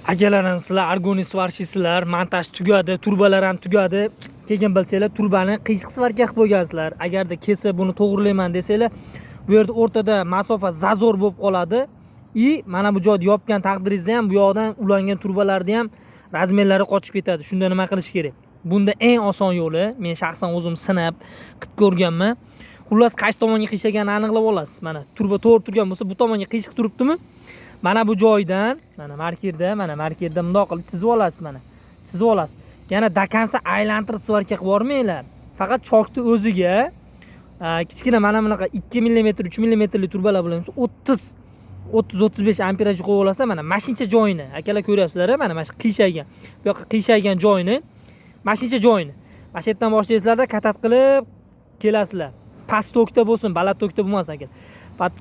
Akalar ham sizlar argoniy svarshisizlar, montaj tugadi, turbalar ham tugadi. Keyin bilsanglar, turbani qiyshiq svarka qilib qo'ygansizlar. Agarda kelsa buni to'g'rilayman desanglar, bu yerda o'rtada masofa zazor bo'lib qoladi. Mana bu joyni yopgan taqdiringizda ham bu yoqdan ulangan turbalarni ham razmerlari qochib ketadi. Shunda nima qilish kerak? Bunda eng oson yo'li, men shaxsan o'zim sinab qilib ko'rganman. Xullas, qaysi tomonga qiyshaganini aniqlab olasiz. Mana turba to'g'ri turgan bo'lsa, bu tomonga qiyshiq turibdimi? Mana bu joydan, mana markerda bundoq qilib chizib olasiz, mana. Chizib olasiz. Yana dakansa aylantirib svarka qilib yormanglar. Faqat chokni o'ziga kichkina mana bunaqa 2 mm, 3 mm li turbalar bilan 30-35 amperaj qo'yib olsa, mana mashincha joyini, akalar ko'ryapsizlar, mana shu qiyshaygan. Bu yoqqa qiyshaygan joyini, mashincha joyini. Mana shu yerdan boshlaysizlarda katat qilib kelasizlar. Past tokda bo'lsin, baland tokda bo'lmas aka.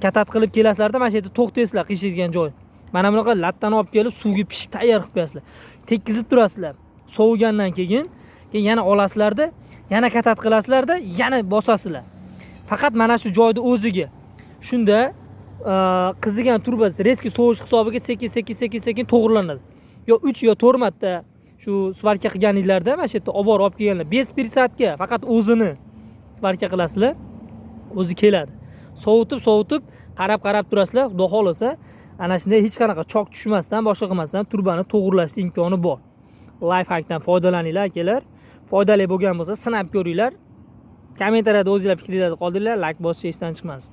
Katat qilib kelasizlarda mana shu yerda to'xtaysizlar qiyshaygan joy. Mana bunaqa lattani olib kelib suvga pishib tayyor qilib qo'yasizlar. Tekkizib turasizlar. Sovigandan keyin yana olasizlarda, yana katat qilasizlarda, yana bosasizlar. Faqat mana shu joyda o'ziga. Shunda qizigan turbasi reski sovish hisobiga sekin to'g'rilanadi. Yo 3 yo 4 marta shu svarka qilganinglarda mana shu yerda olib kelganlar. Bez prisadga faqat o'zini svarka qilasizlar. O'zi keladi. Sovutib qarab turasizlar. Xudo xolasa, ana shunday hech qanaqa chok tushmasdan, boshqa qilmasdan turbani to'g'rilash imkoni bor. Life hackdan foydalaninglar akalar. Foydali bo'lgan bo'lsa sinab ko'ringlar. Kommentariyada o'zingizlar fikringizni qoldiringlar, like bosishdan chiqmasin.